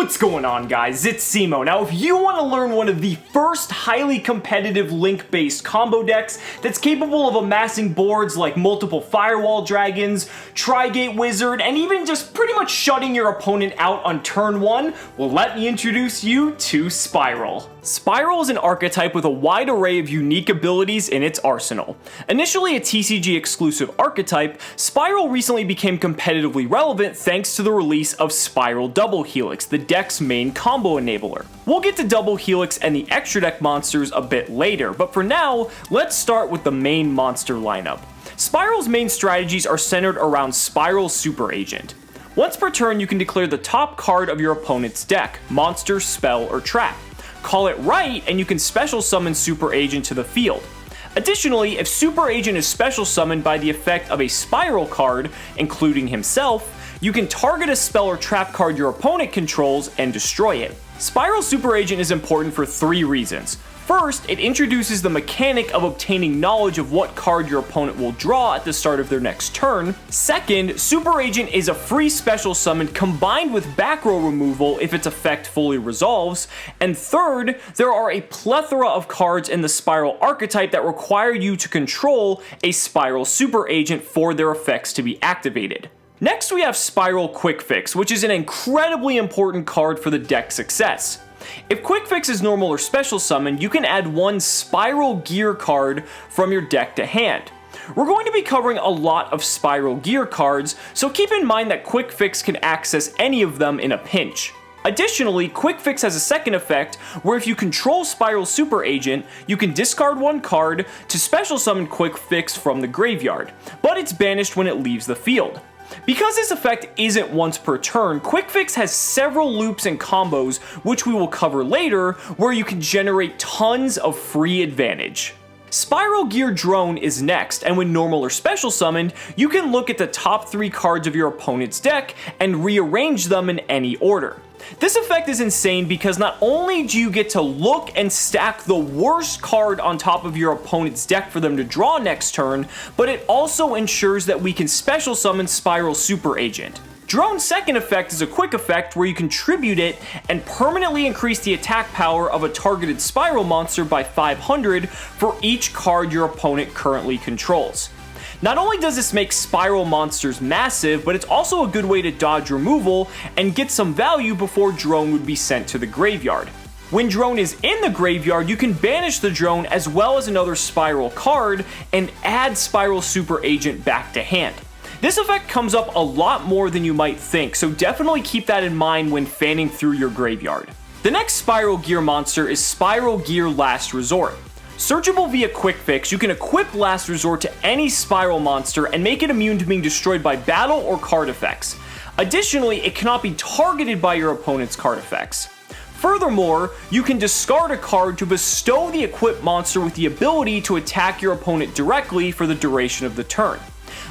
What's going on, guys? It's Simo. Now, if you want to learn one of the first highly competitive link-based combo decks that's capable of amassing boards like multiple Firewall Dragons, Tri-Gate Wizard, and even just pretty much shutting your opponent out on turn 1, well, let me introduce you to Spiral. Spiral is an archetype with a wide array of unique abilities in its arsenal. Initially a TCG exclusive archetype, Spiral recently became competitively relevant thanks to the release of Spiral Double Helix, the deck's main combo enabler. We'll get to Double Helix and the extra deck monsters a bit later, but for now, let's start with the main monster lineup. Spiral's main strategies are centered around Spiral Super Agent. Once per turn, you can declare the top card of your opponent's deck, monster, spell, or trap. Call it right, and you can special summon Super Agent to the field. Additionally, if Super Agent is special summoned by the effect of a Spiral card, including himself, you can target a spell or trap card your opponent controls and destroy it. Spiral Super Agent is important for 3 reasons. First, it introduces the mechanic of obtaining knowledge of what card your opponent will draw at the start of their next turn. Second, Super Agent is a free special summon combined with back row removal if its effect fully resolves. And third, there are a plethora of cards in the Spiral archetype that require you to control a Spiral Super Agent for their effects to be activated. Next, we have Spiral Quick Fix, which is an incredibly important card for the deck's success. If Quick Fix is normal or special summon, you can add 1 Spiral Gear card from your deck to hand. We're going to be covering a lot of Spiral Gear cards, so keep in mind that Quick Fix can access any of them in a pinch. Additionally, Quick Fix has a second effect where if you control Spiral Super Agent, you can discard 1 card to special summon Quick Fix from the graveyard, but it's banished when it leaves the field. Because this effect isn't once per turn, Quick Fix has several loops and combos, which we will cover later, where you can generate tons of free advantage. Spiral Gear Drone is next, and when normal or special summoned, you can look at the top 3 cards of your opponent's deck and rearrange them in any order. This effect is insane because not only do you get to look and stack the worst card on top of your opponent's deck for them to draw next turn, but it also ensures that we can special summon Spiral Super Agent. Drone's second effect is a quick effect where you can tribute it and permanently increase the attack power of a targeted Spiral monster by 500 for each card your opponent currently controls. Not only does this make Spiral monsters massive, but it's also a good way to dodge removal and get some value before Drone would be sent to the graveyard. When Drone is in the graveyard, you can banish the Drone as well as another Spiral card and add Spiral Super Agent back to hand. This effect comes up a lot more than you might think, so definitely keep that in mind when fanning through your graveyard. The next Spiral Gear monster is Spiral Gear Last Resort. Searchable via Quick Fix, you can equip Last Resort to any Spiral monster and make it immune to being destroyed by battle or card effects. Additionally, it cannot be targeted by your opponent's card effects. Furthermore, you can discard a card to bestow the equipped monster with the ability to attack your opponent directly for the duration of the turn.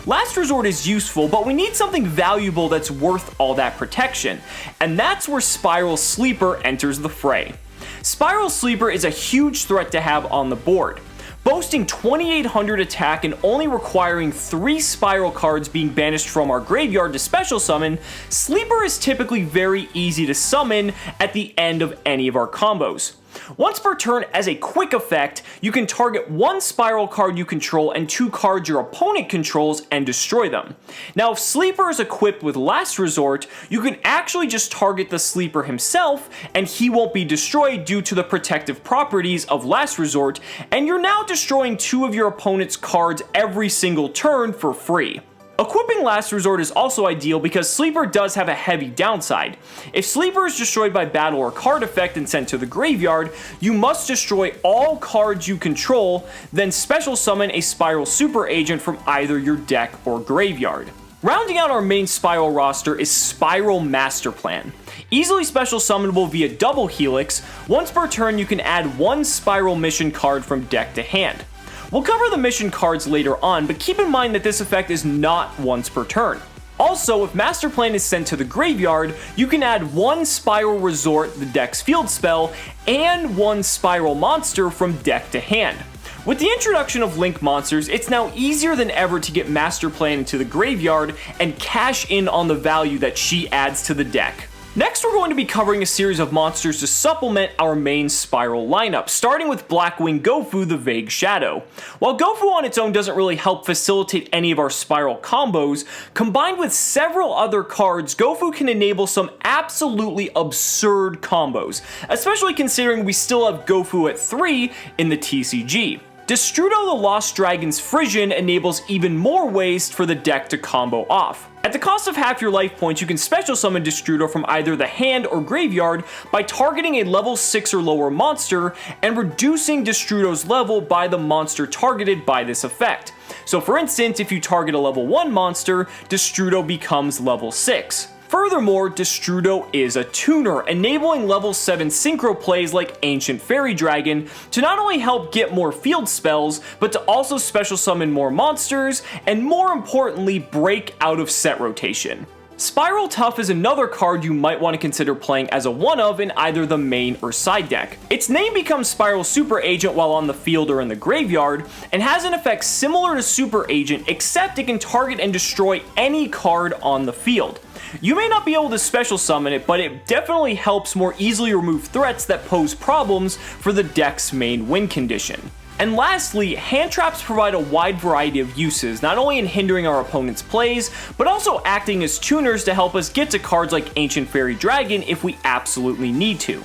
Last Resort is useful, but we need something valuable that's worth all that protection, and that's where Spiral Sleeper enters the fray. Spiral Sleeper is a huge threat to have on the board. Boasting 2800 attack and only requiring 3 Spiral cards being banished from our graveyard to special summon, Sleeper is typically very easy to summon at the end of any of our combos. Once per turn, as a quick effect, you can target 1 Spiral card you control and 2 cards your opponent controls and destroy them. Now, if Sleeper is equipped with Last Resort, you can actually just target the Sleeper himself and he won't be destroyed due to the protective properties of Last Resort, and you're now destroying 2 of your opponent's cards every single turn for free. Equipping Last Resort is also ideal because Sleeper does have a heavy downside. If Sleeper is destroyed by battle or card effect and sent to the graveyard, you must destroy all cards you control, then special summon a Spiral Super Agent from either your deck or graveyard. Rounding out our main Spiral roster is Spiral Master Plan. Easily special summonable via Double Helix, once per turn you can add 1 Spiral mission card from deck to hand. We'll cover the mission cards later on, but keep in mind that this effect is not once per turn. Also, if Master Plan is sent to the graveyard, you can add 1 Spiral Resort, the deck's field spell, and 1 Spiral monster from deck to hand. With the introduction of Link monsters, it's now easier than ever to get Master Plan into the graveyard and cash in on the value that she adds to the deck. Next, we're going to be covering a series of monsters to supplement our main Spiral lineup, starting with Blackwing Gofu, the Vague Shadow. While Gofu on its own doesn't really help facilitate any of our Spiral combos, combined with several other cards, Gofu can enable some absolutely absurd combos, especially considering we still have Gofu at 3 in the TCG. Destrudo the Lost Dragon's Frisian enables even more ways for the deck to combo off. At the cost of half your life points, you can special summon Destrudo from either the hand or graveyard by targeting a level 6 or lower monster and reducing Destrudo's level by the monster targeted by this effect. So for instance, if you target a level 1 monster, Destrudo becomes level 6. Furthermore, Destrudo is a tuner, enabling level 7 synchro plays like Ancient Fairy Dragon to not only help get more field spells, but to also special summon more monsters, and more importantly, break out of set rotation. Spiral Tough is another card you might want to consider playing as a one-of in either the main or side deck. Its name becomes Spiral Super Agent while on the field or in the graveyard, and has an effect similar to Super Agent, except it can target and destroy any card on the field. You may not be able to special summon it, but it definitely helps more easily remove threats that pose problems for the deck's main win condition. And lastly, hand traps provide a wide variety of uses, not only in hindering our opponent's plays, but also acting as tuners to help us get to cards like Ancient Fairy Dragon if we absolutely need to.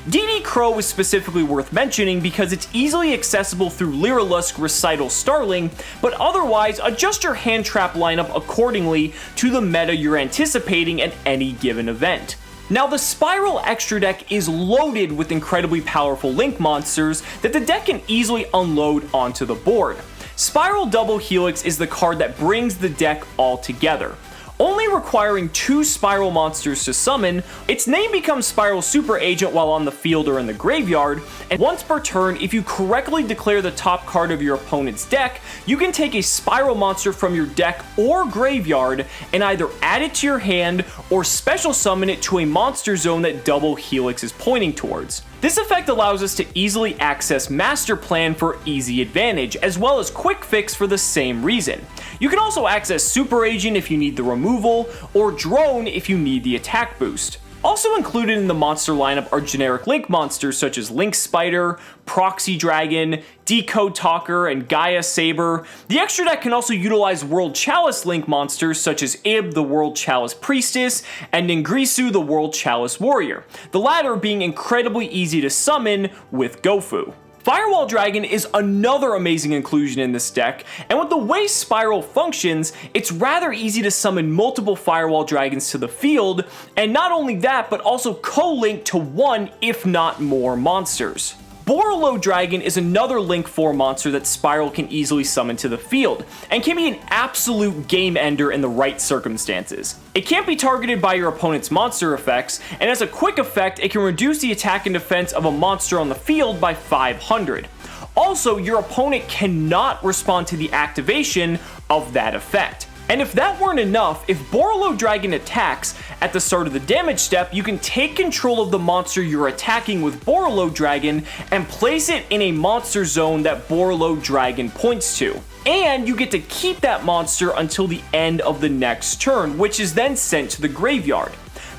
DD Crow is specifically worth mentioning because it's easily accessible through Lyrilusk Recital Starling, but otherwise adjust your hand trap lineup accordingly to the meta you're anticipating at any given event. Now, the Spiral Extra deck is loaded with incredibly powerful Link monsters that the deck can easily unload onto the board. Spiral Double Helix is the card that brings the deck all together. Only requiring 2 Spiral monsters to summon, its name becomes Spiral Super Agent while on the field or in the graveyard, and once per turn, if you correctly declare the top card of your opponent's deck, you can take a Spiral monster from your deck or graveyard and either add it to your hand or special summon it to a monster zone that Double Helix is pointing towards. This effect allows us to easily access Master Plan for easy advantage, as well as Quick Fix for the same reason. You can also access Super Agent if you need the removal, or Drone if you need the attack boost. Also included in the monster lineup are generic Link monsters such as Link Spider, Proxy Dragon, Decode Talker, and Gaia Saber. The extra deck can also utilize World Chalice Link monsters such as Ib, the World Chalice Priestess, and Ningrisu, the World Chalice Warrior, the latter being incredibly easy to summon with Gofu. Firewall Dragon is another amazing inclusion in this deck, and with the way Spiral functions, it's rather easy to summon multiple Firewall Dragons to the field, and not only that, but also co-link to one if not more monsters. Borolo Dragon is another Link 4 monster that Spiral can easily summon to the field, and can be an absolute game ender in the right circumstances. It can't be targeted by your opponent's monster effects, and as a quick effect, it can reduce the attack and defense of a monster on the field by 500. Also, your opponent cannot respond to the activation of that effect. And if that weren't enough, if Borolo Dragon attacks, at the start of the damage step, you can take control of the monster you're attacking with Borolo Dragon and place it in a monster zone that Borolo Dragon points to. And you get to keep that monster until the end of the next turn, which is then sent to the graveyard.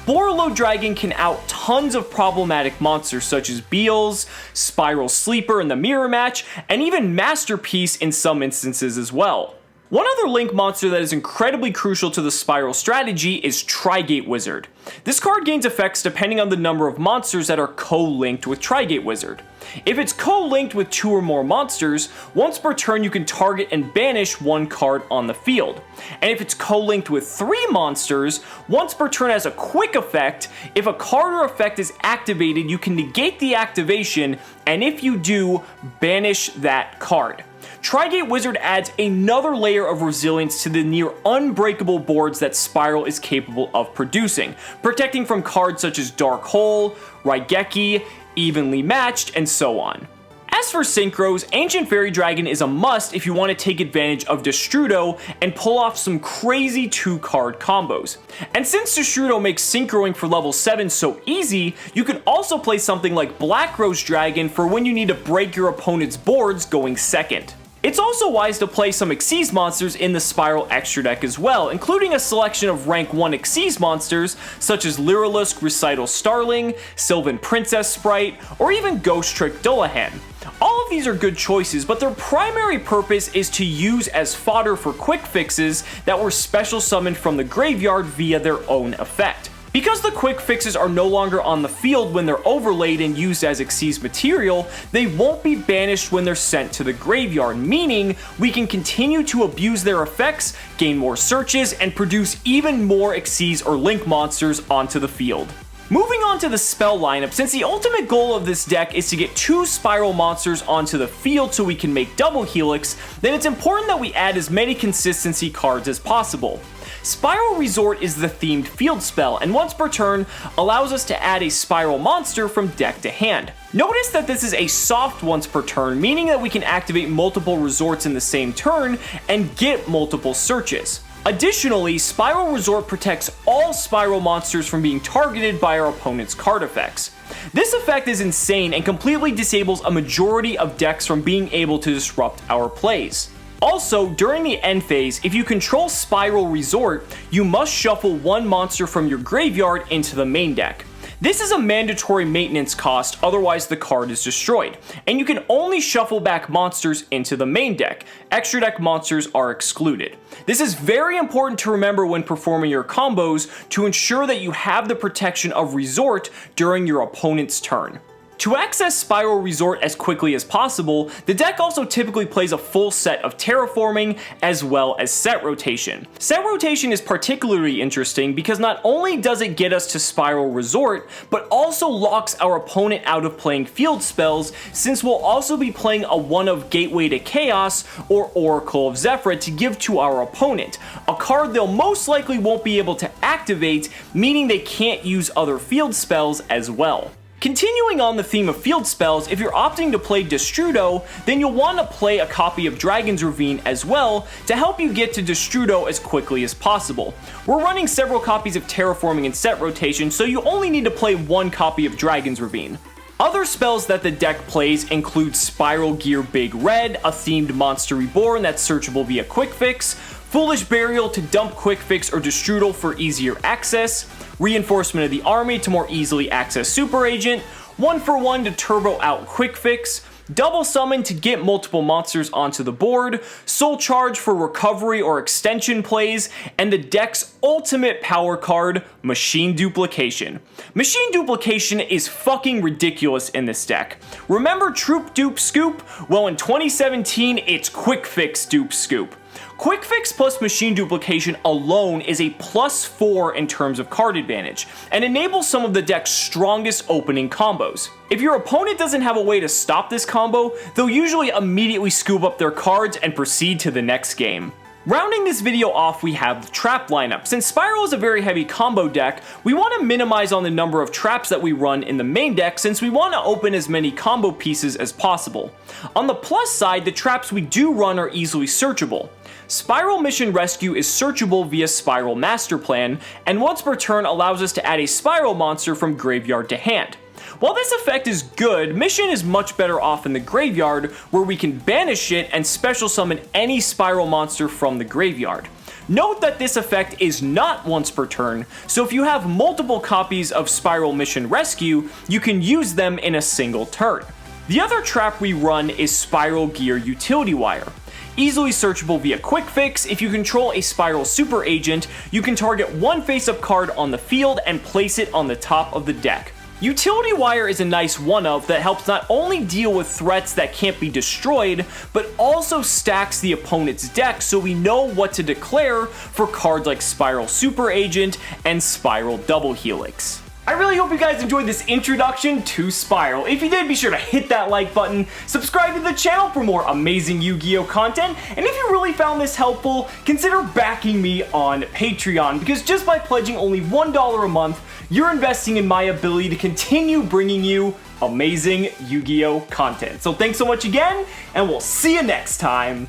Borolo Dragon can out tons of problematic monsters such as Beals, Spiral Sleeper in the mirror match, and even Masterpiece in some instances as well. One other Link monster that is incredibly crucial to the Spiral strategy is Trigate Wizard. This card gains effects depending on the number of monsters that are co-linked with Trigate Wizard. If it's co-linked with 2 or more monsters, once per turn you can target and banish one card on the field. And if it's co-linked with 3 monsters, once per turn as a quick effect, if a card or effect is activated, you can negate the activation, and if you do, banish that card. Trigate Wizard adds another layer of resilience to the near unbreakable boards that Spiral is capable of producing, protecting from cards such as Dark Hole, Raigeki, Evenly Matched, and so on. As for synchros, Ancient Fairy Dragon is a must if you want to take advantage of Destrudo and pull off some crazy 2-card combos. And since Destrudo makes synchroing for level 7 so easy, you could also play something like Black Rose Dragon for when you need to break your opponent's boards going second. It's also wise to play some Xyz monsters in the Spiral Extra deck as well, including a selection of rank 1 Xyz monsters such as Lyrilusk Recital Starling, Sylvan Princess Sprite, or even Ghost Trick Dullahan. All of these are good choices, but their primary purpose is to use as fodder for quick fixes that were special summoned from the graveyard via their own effect. Because the quick fixes are no longer on the field when they're overlaid and used as Xyz material, they won't be banished when they're sent to the graveyard, meaning we can continue to abuse their effects, gain more searches, and produce even more Xyz or Link monsters onto the field. Moving on to the spell lineup, since the ultimate goal of this deck is to get 2 Spiral monsters onto the field so we can make double Helix, then it's important that we add as many consistency cards as possible. Spiral Resort is the themed field spell, and once per turn, allows us to add a Spiral monster from deck to hand. Notice that this is a soft once per turn, meaning that we can activate multiple resorts in the same turn and get multiple searches. Additionally, Spiral Resort protects all Spiral monsters from being targeted by our opponent's card effects. This effect is insane and completely disables a majority of decks from being able to disrupt our plays. Also, during the end phase, if you control Spiral Resort, you must shuffle 1 monster from your graveyard into the main deck. This is a mandatory maintenance cost, otherwise the card is destroyed, and you can only shuffle back monsters into the main deck. Extra deck monsters are excluded. This is very important to remember when performing your combos to ensure that you have the protection of Resort during your opponent's turn. To access Spiral Resort as quickly as possible, the deck also typically plays a full set of terraforming as well as set rotation. Set rotation is particularly interesting because not only does it get us to Spiral Resort, but also locks our opponent out of playing field spells, since we'll also be playing a 1 of Gateway to Chaos or Oracle of Zephyr to give to our opponent, a card they'll most likely won't be able to activate, meaning they can't use other field spells as well. Continuing on the theme of field spells, if you're opting to play Destrudo, then you'll want to play a copy of Dragon's Ravine as well to help you get to Destrudo as quickly as possible. We're running several copies of Terraforming and Set Rotation, so you only need to play 1 copy of Dragon's Ravine. Other spells that the deck plays include Spiral Gear Big Red, a themed monster reborn that's searchable via Quick Fix, Foolish Burial to dump Quick Fix or Destrudal for easier access, Reinforcement of the Army to more easily access Super Agent, 1-for-1 to turbo out Quick Fix, Double Summon to get multiple monsters onto the board, Soul Charge for recovery or extension plays, and the deck's ultimate power card, Machine Duplication. Machine Duplication is fucking ridiculous in this deck. Remember Troop Dupe Scoop? Well, in 2017, it's Quick Fix Dupe Scoop. Quick Fix plus Machine Duplication alone is a +4 in terms of card advantage, and enables some of the deck's strongest opening combos. If your opponent doesn't have a way to stop this combo, they'll usually immediately scoop up their cards and proceed to the next game. Rounding this video off, we have the trap lineup. Since Spiral is a very heavy combo deck, we want to minimize on the number of traps that we run in the main deck since we want to open as many combo pieces as possible. On the plus side, the traps we do run are easily searchable. Spiral Mission Rescue is searchable via Spiral Master Plan, and once per turn allows us to add a Spiral monster from graveyard to hand. While this effect is good, Mission is much better off in the graveyard, where we can banish it and special summon any Spiral monster from the graveyard. Note that this effect is not once per turn, so if you have multiple copies of Spiral Mission Rescue, you can use them in a single turn. The other trap we run is Spiral Gear Utility Wire. Easily searchable via Quick Fix, if you control a Spiral Super Agent, you can target 1 face-up card on the field and place it on the top of the deck. Utility Wire is a nice one-of that helps not only deal with threats that can't be destroyed, but also stacks the opponent's deck so we know what to declare for cards like Spiral Super Agent and Spiral Double Helix. I really hope you guys enjoyed this introduction to Spiral. If you did, be sure to hit that like button, subscribe to the channel for more amazing Yu-Gi-Oh content, and if you really found this helpful, consider backing me on Patreon, because just by pledging only $1 a month, you're investing in my ability to continue bringing you amazing Yu-Gi-Oh content. So thanks so much again, and we'll see you next time.